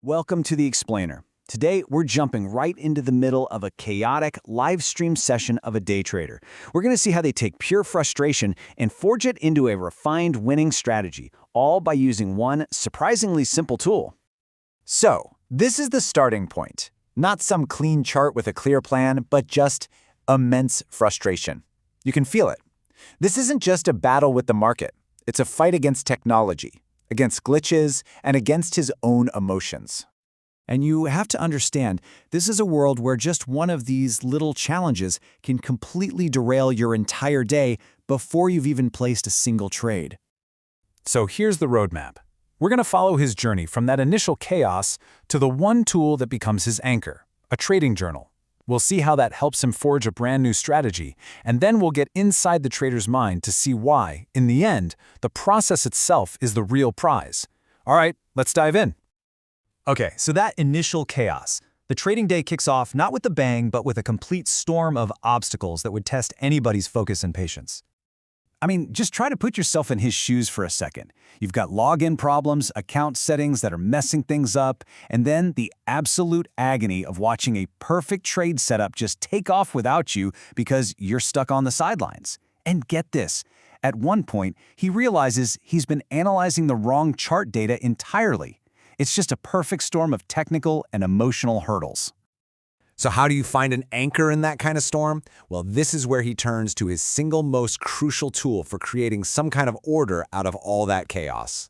Welcome to The Explainer. Today, we're jumping right into the middle of a chaotic live stream session of a day trader. We're going to see how they take pure frustration and forge it into a refined winning strategy, all by using one surprisingly simple tool. So, this is the starting point. Not some clean chart with a clear plan, but just immense frustration. You can feel it. This isn't just a battle with the market. It's a fight against technology, against glitches, and against his own emotions. And you have to understand, this is a world where just one of these little challenges can completely derail your entire day before you've even placed a single trade. So here's the roadmap. We're going to follow his journey from that initial chaos to the one tool that becomes his anchor, a trading journal. We'll see how that helps him forge a brand new strategy, and then we'll get inside the trader's mind to see why, in the end, the process itself is the real prize. All right, let's dive in. Okay, so that initial chaos. The trading day kicks off not with a bang, but with a complete storm of obstacles that would test anybody's focus and patience. I mean, just try to put yourself in his shoes for a second. You've got login problems, account settings that are messing things up, and then the absolute agony of watching a perfect trade setup just take off without you because you're stuck on the sidelines. And get this, at one point, he realizes he's been analyzing the wrong chart data entirely. It's just a perfect storm of technical and emotional hurdles. So how do you find an anchor in that kind of storm? Well, this is where he turns to his single most crucial tool for creating some kind of order out of all that chaos.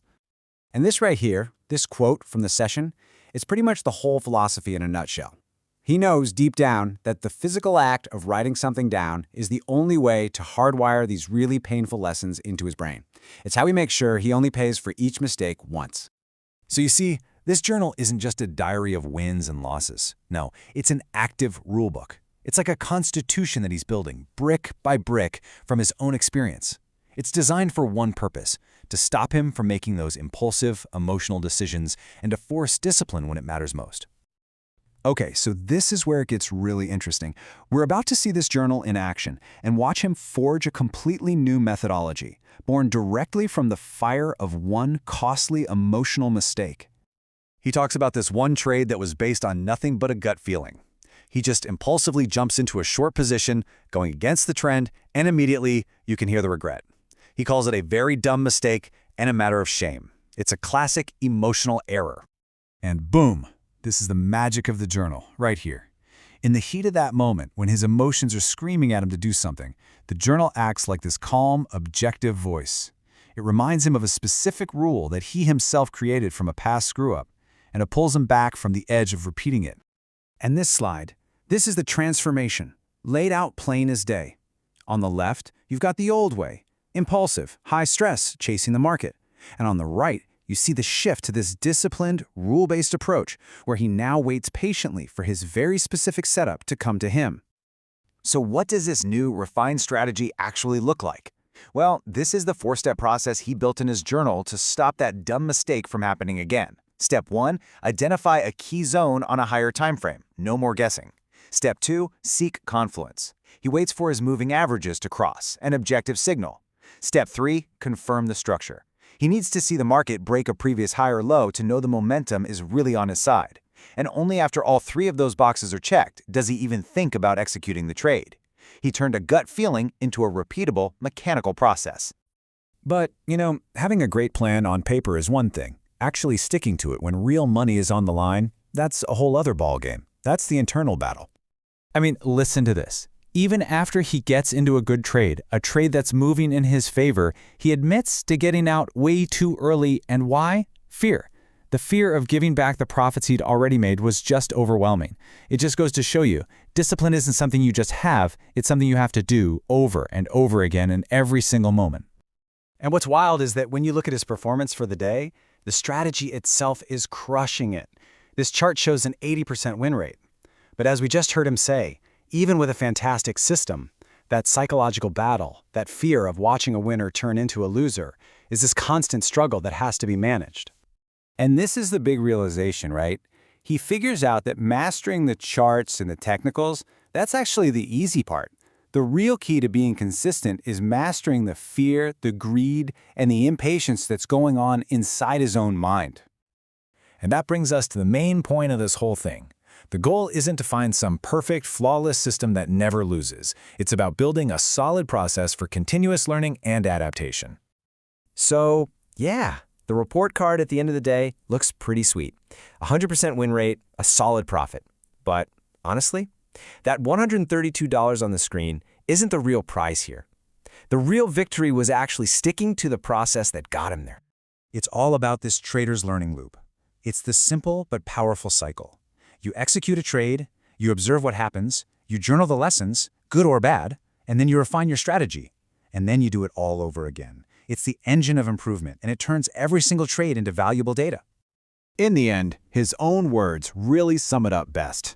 And this right here, this quote from the session, is pretty much the whole philosophy in a nutshell. He knows deep down that the physical act of writing something down is the only way to hardwire these really painful lessons into his brain. It's how he makes sure he only pays for each mistake once. So you see, this journal isn't just a diary of wins and losses. No, it's an active rulebook. It's like a constitution that he's building, brick by brick, from his own experience. It's designed for one purpose, to stop him from making those impulsive, emotional decisions and to force discipline when it matters most. Okay, so this is where it gets really interesting. We're about to see this journal in action and watch him forge a completely new methodology, born directly from the fire of one costly emotional mistake. He talks about this one trade that was based on nothing but a gut feeling. He just impulsively jumps into a short position, going against the trend, and immediately you can hear the regret. He calls it a very dumb mistake and a matter of shame. It's a classic emotional error. And boom, this is the magic of the journal, right here. In the heat of that moment, when his emotions are screaming at him to do something, the journal acts like this calm, objective voice. It reminds him of a specific rule that he himself created from a past screw-up, and it pulls him back from the edge of repeating it. And this slide, this is the transformation, laid out plain as day. On the left, you've got the old way, impulsive, high stress, chasing the market. And on the right, you see the shift to this disciplined, rule-based approach, where he now waits patiently for his very specific setup to come to him. So what does this new, refined strategy actually look like? Well, this is the four-step process he built in his journal to stop that dumb mistake from happening again. Step 1, identify a key zone on a higher time frame. No more guessing. Step 2, seek confluence. He waits for his moving averages to cross, an objective signal. Step 3, confirm the structure. He needs to see the market break a previous high or low to know the momentum is really on his side. And only after all three of those boxes are checked does he even think about executing the trade. He turned a gut feeling into a repeatable, mechanical process. But, having a great plan on paper is one thing. Actually sticking to it when real money is on the line, that's a whole other ballgame. That's the internal battle. I mean, listen to this. Even after he gets into a good trade, a trade that's moving in his favor, he admits to getting out way too early. And why? Fear. The fear of giving back the profits he'd already made was just overwhelming. It just goes to show you, discipline isn't something you just have, it's something you have to do over and over again in every single moment. And what's wild is that when you look at his performance for the day, the strategy itself is crushing it. This chart shows an 80% win rate. But as we just heard him say, even with a fantastic system, that psychological battle, that fear of watching a winner turn into a loser, is this constant struggle that has to be managed. And this is the big realization, right? He figures out that mastering the charts and the technicals, that's actually the easy part. The real key to being consistent is mastering the fear, the greed, and the impatience that's going on inside his own mind. And that brings us to the main point of this whole thing. The goal isn't to find some perfect, flawless system that never loses. It's about building a solid process for continuous learning and adaptation. So, yeah, the report card at the end of the day looks pretty sweet. 100% win rate, a solid profit. But honestly, that $132 on the screen isn't the real prize here. The real victory was actually sticking to the process that got him there. It's all about this trader's learning loop. It's the simple but powerful cycle. You execute a trade, you observe what happens, you journal the lessons, good or bad, and then you refine your strategy. And then you do it all over again. It's the engine of improvement, and it turns every single trade into valuable data. In the end, his own words really sum it up best.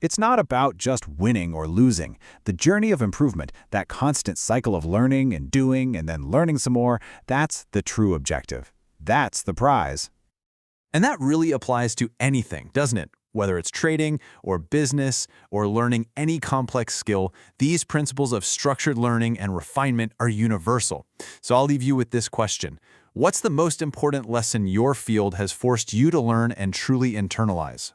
It's not about just winning or losing. The journey of improvement, that constant cycle of learning and doing and then learning some more, that's the true objective. That's the prize. And that really applies to anything, doesn't it? Whether it's trading or business or learning any complex skill, these principles of structured learning and refinement are universal. So I'll leave you with this question. What's the most important lesson your field has forced you to learn and truly internalize?